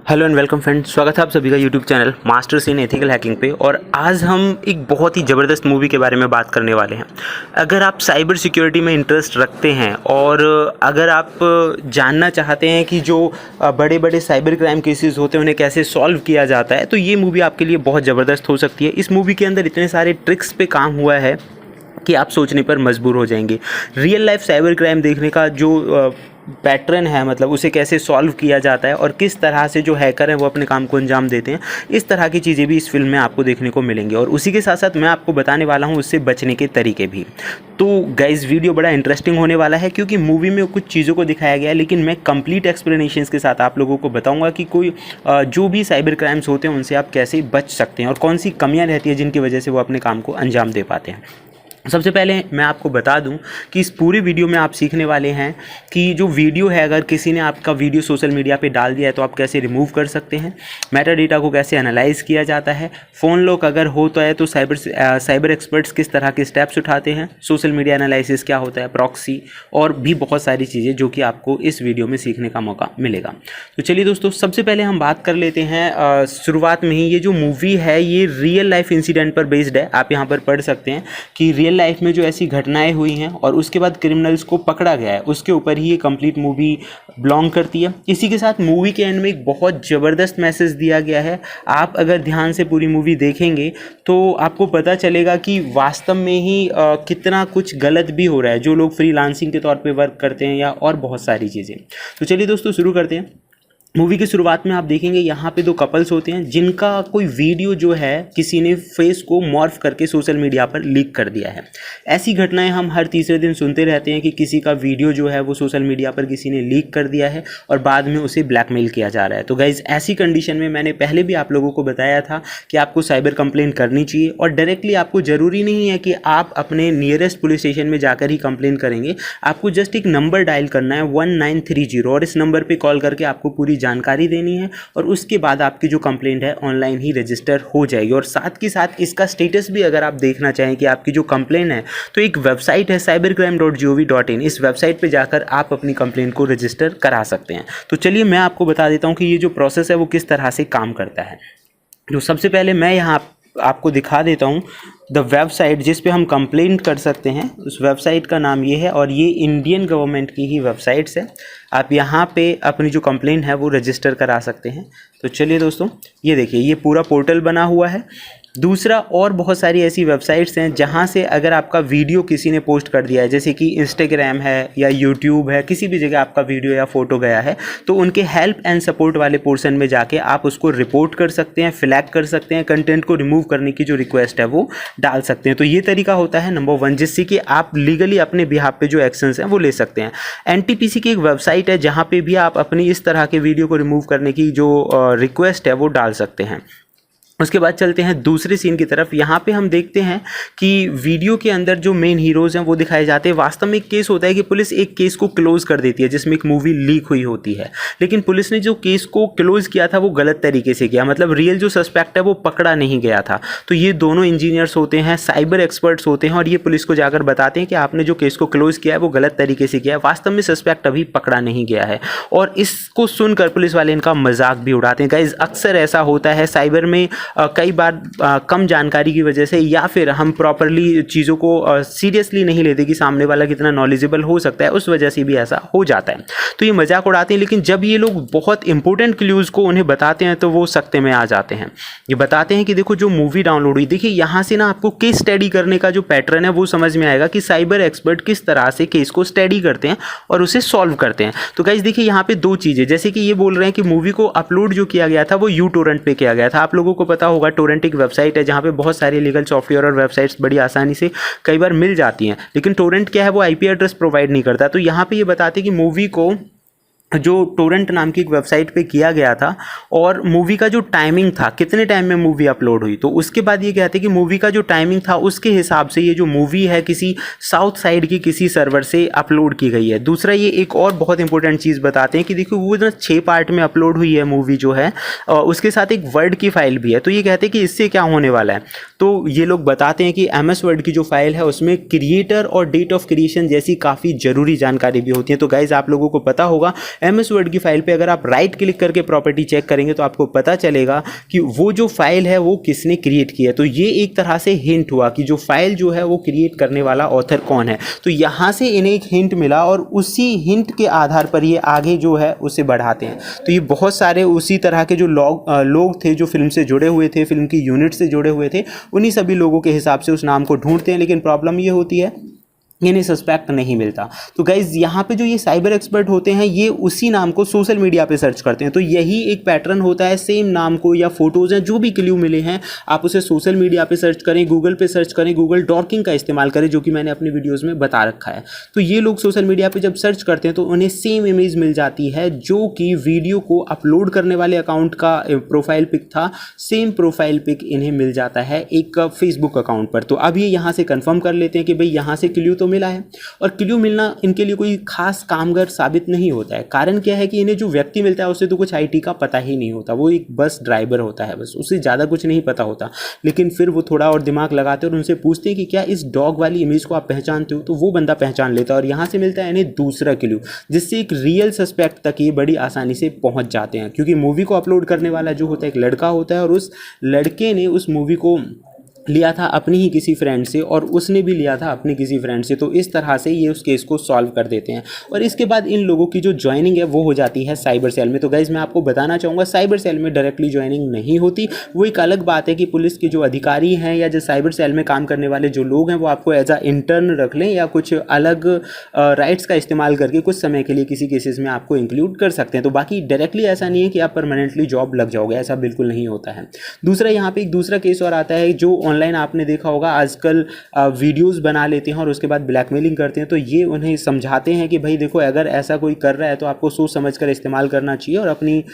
Hello and welcome friends, स्वागत है आप सभी का YouTube channel masters in ethical hacking पे। और आज हम एक बहुत ही ज़बरदस्त मूवी के बारे में बात करने वाले हैं। अगर आप साइबर सिक्योरिटी में इंटरेस्ट रखते हैं और अगर आप जानना चाहते हैं कि जो बड़े बड़े साइबर क्राइम केसेस होते हैं उन्हें कैसे सॉल्व किया जाता है, तो ये मूवी आपके लिए बहुत ज़बरदस्त हो सकती है। इस मूवी के अंदर इतने सारे ट्रिक्स पे काम हुआ है कि आप सोचने पर मजबूर हो जाएंगे। रियल लाइफ साइबर क्राइम देखने का जो पैटर्न है, मतलब उसे कैसे सॉल्व किया जाता है और किस तरह से जो हैकर हैं वो अपने काम को अंजाम देते हैं, इस तरह की चीज़ें भी इस फिल्म में आपको देखने को मिलेंगी। और उसी के साथ साथ मैं आपको बताने वाला हूँ उससे बचने के तरीके भी। तो गाइस, वीडियो बड़ा इंटरेस्टिंग होने वाला है क्योंकि मूवी में कुछ चीज़ों को दिखाया गया है, लेकिन मैं कंप्लीट एक्सप्लेनेशंस के साथ आप लोगों को बताऊँगा कि कोई जो भी साइबर क्राइम्स होते हैं उनसे आप कैसे बच सकते हैं और कौन सी कमियाँ रहती है जिनकी वजह से वो अपने काम को अंजाम दे पाते हैं। सबसे पहले मैं आपको बता दूं कि इस पूरी वीडियो में आप सीखने वाले हैं कि जो वीडियो है, अगर किसी ने आपका वीडियो सोशल मीडिया पे डाल दिया है तो आप कैसे रिमूव कर सकते हैं, मेटा डेटा को कैसे एनालाइज किया जाता है, फ़ोन लॉक अगर होता है तो साइबर एक्सपर्ट्स किस तरह के स्टेप्स उठाते हैं, सोशल मीडिया एनालिसिस क्या होता है, प्रॉक्सी, और भी बहुत सारी चीज़ें जो कि आपको इस वीडियो में सीखने का मौका मिलेगा। तो चलिए दोस्तों, सबसे पहले हम बात कर लेते हैं शुरुआत में ही। ये जो मूवी है ये रियल लाइफ इंसिडेंट पर बेस्ड है। आप यहाँ पर पढ़ सकते हैं कि रियल लाइफ में जो ऐसी घटनाएं हुई हैं और उसके बाद क्रिमिनल्स को पकड़ा गया है, उसके ऊपर ही ये कंप्लीट मूवी बिलोंग करती है। इसी के साथ मूवी के एंड में एक बहुत ज़बरदस्त मैसेज दिया गया है। आप अगर ध्यान से पूरी मूवी देखेंगे तो आपको पता चलेगा कि वास्तव में ही कितना कुछ गलत भी हो रहा है, जो लोग फ्रीलांसिंग के तौर पे वर्क करते हैं या और बहुत सारी चीज़ें। तो चलिए दोस्तों, शुरू करते हैं। मूवी की शुरुआत में आप देखेंगे यहाँ पे दो कपल्स होते हैं जिनका कोई वीडियो जो है किसी ने फेस को मॉर्फ करके सोशल मीडिया पर लीक कर दिया है। ऐसी घटनाएं हम हर तीसरे दिन सुनते रहते हैं कि किसी का वीडियो जो है वो सोशल मीडिया पर किसी ने लीक कर दिया है और बाद में उसे ब्लैकमेल किया जा रहा है। तो गाइज, ऐसी कंडीशन में मैंने पहले भी आप लोगों को बताया था कि आपको साइबर कंप्लेंट करनी चाहिए और डायरेक्टली आपको ज़रूरी नहीं है कि आप अपने नियरेस्ट पुलिस स्टेशन में जाकर ही कंप्लेंट करेंगे। आपको जस्ट एक नंबर डायल करना है 1930 और इस नंबर पर कॉल करके आपको पूरी जानकारी देनी है और उसके बाद आपकी जो कंप्लेंट है ऑनलाइन ही रजिस्टर हो जाएगी। और साथ के साथ इसका स्टेटस भी अगर आप देखना चाहें कि आपकी जो कंप्लेंट है, तो एक वेबसाइट है cybercrime.gov.in। इस वेबसाइट पे जाकर आप अपनी कंप्लेंट को रजिस्टर करा सकते हैं। तो चलिए मैं आपको बता देता हूं कि ये जो प्रोसेस है वो किस तरह से काम करता है। तो सबसे पहले मैं यहाँ आपको दिखा देता हूँ द वेबसाइट जिस पे हम कंप्लेंट कर सकते हैं। उस वेबसाइट का नाम ये है और ये इंडियन गवर्नमेंट की ही वेबसाइट्स है। आप यहाँ पे अपनी जो कंप्लेंट है वो रजिस्टर करा सकते हैं। तो चलिए दोस्तों, ये देखिए, ये पूरा पोर्टल बना हुआ है। दूसरा, और बहुत सारी ऐसी वेबसाइट्स हैं जहाँ से अगर आपका वीडियो किसी ने पोस्ट कर दिया है, जैसे कि इंस्टाग्राम है या यूट्यूब है, किसी भी जगह आपका वीडियो या फोटो गया है, तो उनके हेल्प एंड सपोर्ट वाले पोर्शन में जाके आप उसको रिपोर्ट कर सकते हैं, फ्लैग कर सकते हैं, कंटेंट को रिमूव करने की जो रिक्वेस्ट है वो डाल सकते हैं। तो ये तरीका होता है नंबर 1, जिससे कि आप लीगली अपने बिहाफ पे जो एक्शंस हैं वो ले सकते हैं। एनटीपीसी की एक वेबसाइट है जहाँ पे भी आप अपनी इस तरह के वीडियो को रिमूव करने की जो रिक्वेस्ट है वो डाल सकते हैं। उसके बाद चलते हैं दूसरे सीन की तरफ। यहाँ पे हम देखते हैं कि वीडियो के अंदर जो मेन हीरोज़ हैं वो दिखाए जाते हैं। वास्तव में एक केस होता है कि पुलिस एक केस को क्लोज कर देती है जिसमें एक मूवी लीक हुई होती है, लेकिन पुलिस ने जो केस को क्लोज किया था वो गलत तरीके से किया, मतलब रियल जो सस्पेक्ट है वो पकड़ा नहीं गया था। तो ये दोनों इंजीनियर्स होते हैं, साइबर एक्सपर्ट्स होते हैं और ये पुलिस को जाकर बताते हैं कि आपने जो केस को क्लोज किया है वो गलत तरीके से किया है, वास्तव में सस्पेक्ट अभी पकड़ा नहीं गया है। और इसको सुनकर पुलिस वाले इनका मजाक भी उड़ाते हैं। गाइस, अक्सर ऐसा होता है साइबर में, कई बार कम जानकारी की वजह से या फिर हम प्रॉपरली चीज़ों को सीरियसली नहीं लेते कि सामने वाला कितना नॉलेजेबल हो सकता है, उस वजह से भी ऐसा हो जाता है। तो ये मजाक उड़ाते हैं, लेकिन जब ये लोग बहुत इंपॉर्टेंट क्लूज़ को उन्हें बताते हैं तो वो सख्ते में आ जाते हैं। ये बताते हैं कि देखो, जो मूवी डाउनलोड हुई, देखिए यहाँ से ना आपको केस स्टडी करने का जो पैटर्न है वो समझ में आएगा कि साइबर एक्सपर्ट किस तरह से केस को स्टडी करते हैं और उसे सॉल्व करते हैं। तो गाइस देखिए, यहाँ पे दो चीज़ें, जैसे कि ये बोल रहे हैं कि मूवी को अपलोड जो किया गया था वो यूटोरेंट पे किया गया था। आप लोगों को पता होगा टोरेंट एक वेबसाइट है जहाँ पे बहुत सारी लीगल सॉफ्टवेयर और वेबसाइट्स बड़ी आसानी से कई बार मिल जाती हैं, लेकिन टोरेंट क्या है, वो आईपी एड्रेस प्रोवाइड नहीं करता। तो यहाँ पे ये बताते हैं कि मूवी को जो टोरेंट नाम की एक वेबसाइट पे किया गया था और मूवी का जो टाइमिंग था, कितने टाइम में मूवी अपलोड हुई, तो उसके बाद ये कहते हैं कि मूवी का जो टाइमिंग था उसके हिसाब से ये जो मूवी है किसी साउथ साइड की किसी सर्वर से अपलोड की गई है। दूसरा, ये एक और बहुत इंपॉर्टेंट चीज़ बताते हैं कि देखो, वो ना 6 पार्ट में अपलोड हुई है मूवी जो है, उसके साथ एक वर्ड की फाइल भी है। तो ये कहते हैं कि इससे क्या होने वाला है, तो ये लोग बताते हैं कि MS वर्ड की जो फाइल है उसमें क्रिएटर और डेट ऑफ क्रिएशन जैसी काफ़ी ज़रूरी जानकारी भी होती है। तो गाइज, आप लोगों को पता होगा MS वर्ड की फाइल पे अगर आप राइट क्लिक करके प्रॉपर्टी चेक करेंगे तो आपको पता चलेगा कि वो जो फाइल है वो किसने क्रिएट की है। तो ये एक तरह से हिंट हुआ कि जो फाइल जो है वो क्रिएट करने वाला ऑथर कौन है। तो यहाँ से इन्हें एक हिंट मिला और उसी हिंट के आधार पर ये आगे जो है उसे बढ़ाते हैं। तो ये बहुत सारे उसी तरह के जो लोग थे जो फिल्म से जुड़े हुए थे, फिल्म की यूनिट से जुड़े हुए थे, उन्हीं सभी लोगों के हिसाब से उस नाम को ढूंढते हैं। लेकिन प्रॉब्लम ये होती है इन्हें सस्पेक्ट नहीं मिलता। तो गाइज यहाँ पे जो ये साइबर एक्सपर्ट होते हैं ये उसी नाम को सोशल मीडिया पे सर्च करते हैं। तो यही एक पैटर्न होता है, सेम नाम को या फोटोज़ हैं जो भी क्ल्यू मिले हैं आप उसे सोशल मीडिया पे सर्च करें, गूगल पे सर्च करें, गूगल डॉकिंग का इस्तेमाल करें जो कि मैंने अपने वीडियोज़ में बता रखा है। तो ये लोग सोशल मीडिया पर जब सर्च करते हैं तो उन्हें सेम इमेज मिल जाती है जो कि वीडियो को अपलोड करने वाले अकाउंट का प्रोफाइल पिक था, सेम प्रोफाइल पिक इन्हें मिल जाता है एक फेसबुक अकाउंट पर। तो अब ये यहाँ से कन्फर्म कर लेते हैं कि भाई यहाँ से क्ल्यू मिला है। और क्ल्यू मिलना इनके लिए कोई खास कामगार साबित नहीं होता है। कारण क्या है कि इन्हें जो व्यक्ति मिलता है उसे तो कुछ आईटी का पता ही नहीं होता, वो एक बस ड्राइवर होता है, बस उसे ज़्यादा कुछ नहीं पता होता। लेकिन फिर वो थोड़ा और दिमाग लगाते हैं और उनसे पूछते हैं कि क्या इस डॉग वाली इमेज को आप पहचानते हो। तो वो बंदा पहचान लेता है और यहाँ से मिलता है इन्हें दूसरा क्ल्यू, जिससे एक रियल सस्पेक्ट तक ये बड़ी आसानी से पहुँच जाते हैं। क्योंकि मूवी को अपलोड करने वाला जो होता है एक लड़का होता है और उस लड़के ने उस मूवी को लिया था अपनी ही किसी फ्रेंड से और उसने भी लिया था अपने किसी फ्रेंड से। तो इस तरह से ये उस केस को सॉल्व कर देते हैं और इसके बाद इन लोगों की जो ज्वाइनिंग है वो हो जाती है साइबर सेल में। तो गाइज मैं आपको बताना चाहूँगा साइबर सेल में डायरेक्टली ज्वाइनिंग नहीं होती। वो एक अलग बात है कि पुलिस के जो अधिकारी हैं या जो साइबर सेल में काम करने वाले जो लोग हैं वो आपको एज अ इंटर्न रख लें या कुछ अलग राइट्स का इस्तेमाल करके कुछ समय के लिए किसी केसेस में आपको इंक्लूड कर सकते हैं। तो बाकी डायरेक्टली ऐसा नहीं है कि आप परमानेंटली जॉब लग जाओगे, ऐसा बिल्कुल नहीं होता है। दूसरा यहाँ पे एक दूसरा केस और आता है जो ऑनलाइन आपने देखा होगा आजकल वीडियोस बना लेते हैं और उसके बाद ब्लैकमेलिंग करते हैं। तो ये उन्हें समझाते हैं कि भाई देखो अगर ऐसा कोई कर रहा है तो आपको सोच समझ कर इस्तेमाल करना चाहिए और अपनी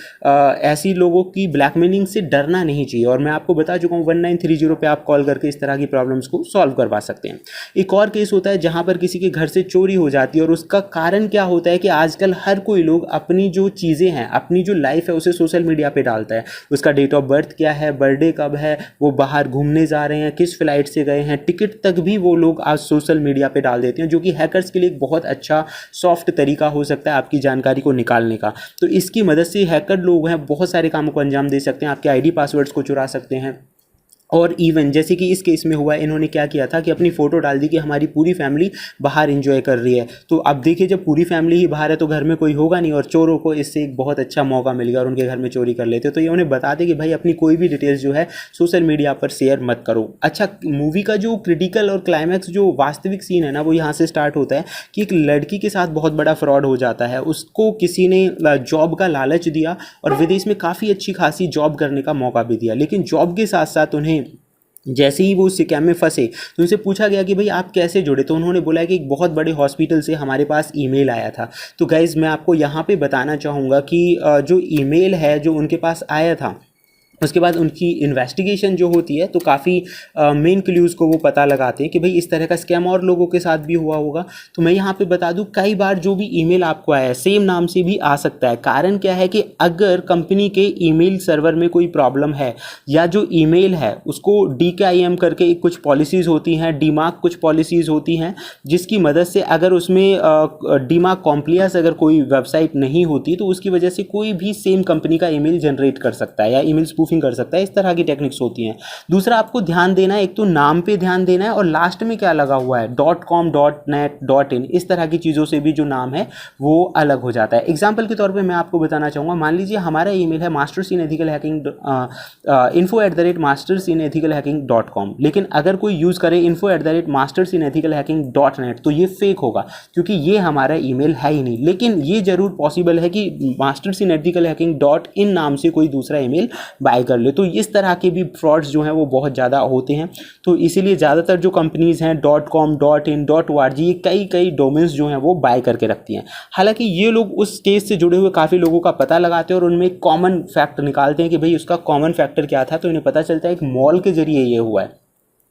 ऐसी लोगों की ब्लैकमेलिंग से डरना नहीं चाहिए। और मैं आपको बता चुका हूँ 1930 पे आप कॉल करके इस तरह की प्रॉब्लम्स को सॉल्व करवा सकते हैं। एक और केस होता है जहाँ पर किसी के घर से चोरी हो जाती है और उसका कारण क्या होता है कि आजकल हर कोई लोग अपनी जो चीज़ें हैं, अपनी जो लाइफ है उसे सोशल मीडिया पे डालता है। उसका डेट ऑफ बर्थ क्या है, बर्थडे कब है, वो बाहर घूमने जा रहे हैं, किस फ्लाइट से गए हैं, टिकट तक भी वो लोग आज सोशल मीडिया पे डाल देते हैं, जो कि हैकर्स के लिए एक बहुत अच्छा सॉफ्ट तरीका हो सकता है आपकी जानकारी को निकालने का। तो इसकी मदद से हैकर लोग हैं बहुत सारे कामों को अंजाम दे सकते हैं, आपके आईडी पासवर्ड्स को चुरा सकते हैं। और इवन जैसे कि इस केस में हुआ, इन्होंने क्या किया था कि अपनी फ़ोटो डाल दी कि हमारी पूरी फैमिली बाहर एंजॉय कर रही है। तो अब देखिए जब पूरी फैमिली ही बाहर है तो घर में कोई होगा नहीं और चोरों को इससे एक बहुत अच्छा मौका मिल गया और उनके घर में चोरी कर लेते। तो ये उन्हें बता दें कि भाई अपनी कोई भी डिटेल्स जो है सोशल मीडिया पर शेयर मत करो। अच्छा, मूवी का जो क्रिटिकल और क्लाइमैक्स जो वास्तविक सीन है ना वो यहाँ से स्टार्ट होता है कि एक लड़की के साथ बहुत बड़ा फ्रॉड हो जाता है। उसको किसी ने जॉब का लालच दिया और विदेश में काफ़ी अच्छी खासी जॉब करने का मौका भी दिया, लेकिन जॉब के साथ साथ उन्हें जैसे ही वो उस स्कैम में फंसे तो उनसे पूछा गया कि भाई आप कैसे जुड़े। तो उन्होंने बोला कि एक बहुत बड़े हॉस्पिटल से हमारे पास ईमेल आया था। तो गाइज़ मैं आपको यहाँ पे बताना चाहूँगा कि जो ईमेल है जो उनके पास आया था उसके बाद उनकी इन्वेस्टिगेशन जो होती है तो काफ़ी मेन क्ल्यूज़ को वो पता लगाते हैं कि भाई इस तरह का स्कैम और लोगों के साथ भी हुआ होगा। तो मैं यहाँ पे बता दूँ कई बार जो भी ईमेल आपको आया है सेम नाम से भी आ सकता है। कारण क्या है कि अगर कंपनी के ईमेल सर्वर में कोई प्रॉब्लम है या जो ईमेल है उसको DKIM करके कुछ पॉलिसीज़ होती हैं, डीमार्क कुछ पॉलिसीज़ होती हैं जिसकी मदद से अगर उसमें डीमार्क कॉम्प्लियंस अगर कोई वेबसाइट नहीं होती तो उसकी वजह से कोई भी सेम कंपनी का ईमेल जनरेट कर सकता है या ईमेल स्पूफिंग कर सकता है। इस तरह की टेक्निक्स होती हैं। दूसरा आपको ध्यान देना है, एक तो नाम पे ध्यान देना है और लास्ट में क्या लगा हुआ है .com .net .in इस तरह की चीज़ों से भी जो नाम है वो अलग हो जाता है। एग्जाम्पल के तौर पे मैं आपको बताना चाहूँगा, मान लीजिए हमारा ईमेल है mastersinethicalhacking info@mastersinethicalhacking.com, लेकिन अगर कोई यूज़ करे info@mastersinethicalhacking.net तो ये फेक होगा क्योंकि ये हमारा ईमेल है ही नहीं। लेकिन ये जरूर पॉसिबल है कि mastersinethicalhacking.in नाम से कोई दूसरा ईमेल बाय कर ले। तो इस तरह के भी फ्रॉड्स जो हैं वो बहुत ज़्यादा होते हैं। तो इसीलिए ज़्यादातर जो कंपनीज़ हैं .com .in .org ये कई डोमेन्स जो हैं वो बाय करके रखती हैं। हालांकि ये लोग उस केस से जुड़े हुए काफ़ी लोगों का पता लगाते हैं और उनमें एक कॉमन फैक्ट निकालते हैं कि भाई उसका कॉमन फैक्टर क्या था। तो इन्हें पता चलता है एक मॉल के जरिए ये हुआ है।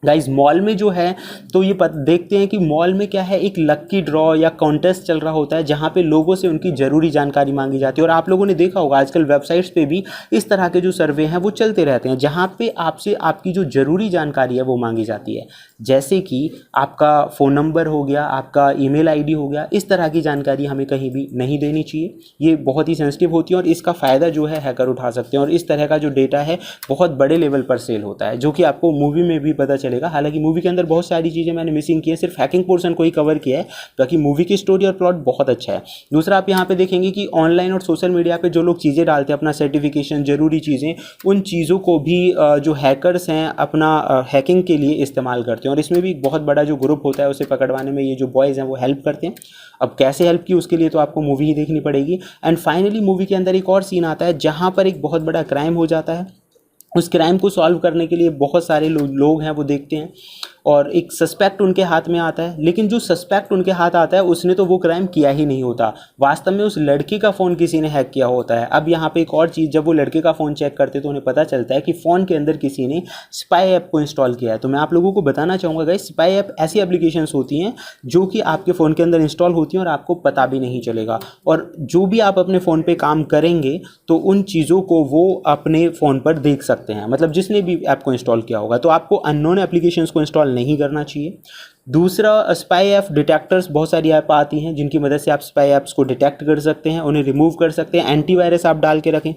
गाइज मॉल में जो है तो ये देखते हैं कि मॉल में क्या है, एक लक्की ड्रॉ या कॉन्टेस्ट चल रहा होता है जहाँ पे लोगों से उनकी ज़रूरी जानकारी मांगी जाती है। और आप लोगों ने देखा होगा आजकल वेबसाइट्स पे भी इस तरह के जो सर्वे हैं वो चलते रहते हैं, जहाँ पे आपसे आपकी जो ज़रूरी जानकारी है वो मांगी जाती है, जैसे कि आपका फ़ोन नंबर हो गया, आपका ईमेल आईडी हो गया। इस तरह की जानकारी हमें कहीं भी नहीं देनी चाहिए, ये बहुत ही सेंसिटिव होती है और इसका फ़ायदा जो है हैकर उठा सकते हैं। और इस तरह का जो डेटा है बहुत बड़े लेवल पर सेल होता है, जो कि आपको मूवी में भी पता चलेगा। हालांकि मूवी के अंदर बहुत सारी चीज़ें मैंने मिसिंग की है, सिर्फ हैकिंग पोर्शन को ही कवर किया है, बाकी मूवी की स्टोरी और प्लॉट बहुत अच्छा है। दूसरा, आप यहाँ पे देखेंगे कि ऑनलाइन और सोशल मीडिया पे जो लोग चीज़ें डालते हैं, अपना सर्टिफिकेशन, ज़रूरी चीज़ें, उन चीज़ों को भी जो हैकर्स हैं अपना हैकिंग के लिए इस्तेमाल करते हैं। और इसमें भी बहुत बड़ा जो ग्रुप होता है उसे पकड़वाने में ये जो बॉयज़ हैं वो हेल्प करते हैं। अब कैसे हेल्प की उसके लिए तो आपको मूवी ही देखनी पड़ेगी। एंड फाइनली मूवी के अंदर एक और सीन आता है जहाँ पर एक बहुत बड़ा क्राइम हो जाता है। उस क्राइम को सॉल्व करने के लिए बहुत सारे लोग हैं वो देखते हैं और एक सस्पेक्ट उनके हाथ में आता है, लेकिन जो सस्पेक्ट उनके हाथ आता है उसने तो वो क्राइम किया ही नहीं होता, वास्तव में उस लड़के का फ़ोन किसी ने हैक किया होता है। अब यहाँ पे एक और चीज़, जब वो लड़के का फ़ोन चेक करते तो उन्हें पता चलता है कि फ़ोन के अंदर किसी ने स्पाई ऐप को इंस्टॉल किया है। तो मैं आप लोगों को बताना चाहूँगा गाइस, स्पाई ऐप ऐसी एप्लीकेशंस होती हैं जो कि आपके फ़ोन के अंदर इंस्टॉल होती हैं और आपको पता भी नहीं चलेगा। और जो भी आप अपने फ़ोन पर काम करेंगे तो उन चीज़ों को वो अपने फ़ोन पर देख सकते हैं, मतलब जिसने भी ऐप को इंस्टॉल किया होगा। तो आपको अननोन एप्लीकेशंस को इंस्टॉल नहीं करना चाहिए। दूसरा, स्पाई ऐप डिटेक्टर्स, बहुत सारी ऐप आती हैं जिनकी मदद से आप स्पाई ऐप्स को डिटेक्ट कर सकते हैं, उन्हें रिमूव कर सकते हैं। एंटीवायरस आप डाल के रखें,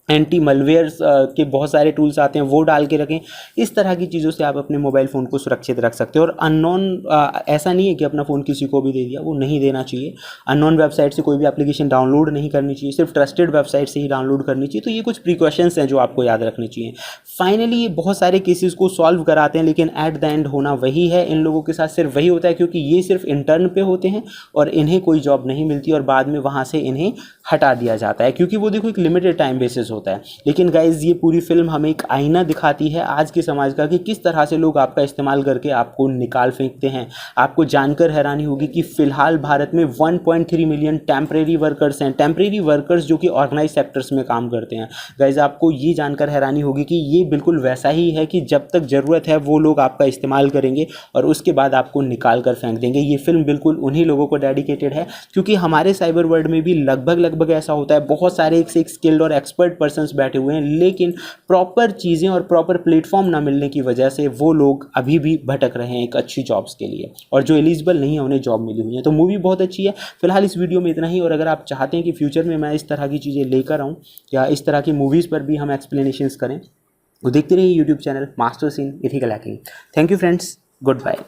एंटी मलवेयर्स के बहुत सारे टूल्स आते हैं वो डाल के रखें। इस तरह की चीज़ों से आप अपने मोबाइल फ़ोन को सुरक्षित रख सकते हो। और अननोन ऐसा नहीं है कि अपना फ़ोन किसी को भी दे दिया, वो नहीं देना चाहिए। अननोन वेबसाइट से कोई भी एप्लीकेशन डाउनलोड नहीं करनी चाहिए, सिर्फ ट्रस्टेड वेबसाइट से ही डाउनलोड करनी चाहिए। तो ये कुछ प्रिकॉशंस हैं जो आपको याद रखनी चाहिए। फाइनली ये बहुत सारे केसेस को सॉल्व कराते हैं, लेकिन एट द एंड होना वही है, इन लोगों के साथ सिर्फ वही होता है, क्योंकि ये सिर्फ इंटर्न पे होते हैं और इन्हें कोई जॉब नहीं मिलती और बाद में वहाँ से इन्हें हटा दिया जाता है, क्योंकि वो देखो एक लिमिटेड टाइम बेसिस होता है। लेकिन गाइज ये पूरी फिल्म हमें एक आईना दिखाती है आज के समाज का कि किस तरह से लोग आपका इस्तेमाल करके आपको निकाल फेंकते हैं। आपको जानकर हैरानी होगी कि फ़िलहाल भारत में 1.3 मिलियन टेम्परेरी वर्कर्स हैं, टेम्परेरी वर्कर्स जो कि ऑर्गेनाइज सेक्टर्स में काम करते हैं। गाइज आपको ये जानकर हैरानी होगी कि ये बिल्कुल वैसा ही है कि जब तक ज़रूरत है वो लोग आपका इस्तेमाल करेंगे और उसके बाद आपको निकाल कर फेंक देंगे। ये फिल्म बिल्कुल उन्हीं लोगों को डेडिकेटेड है, क्योंकि हमारे साइबर वर्ल्ड में भी लगभग ऐसा होता है, बहुत सारे एक से एक स्किल्ड और एक्सपर्ट पर्सन्स बैठे हुए हैं, लेकिन प्रॉपर चीज़ें और प्रॉपर प्लेटफॉर्म ना मिलने की वजह से वो लोग अभी भी भटक रहे हैं एक अच्छी जॉब्स के लिए, और जो एलिजिबल नहीं है उन्हें जॉब मिली हुई है। तो मूवी बहुत अच्छी है। फिलहाल इस वीडियो में इतना ही, और अगर आप चाहते हैं कि फ्यूचर में मैं इस तरह की चीज़ें लेकर आऊँ या इस तरह की मूवीज़ पर भी हम एक्सप्लेनेशंस करें, तो देखते रहिए YouTube channel master scene ethical hacking. Thank you friends, good bye.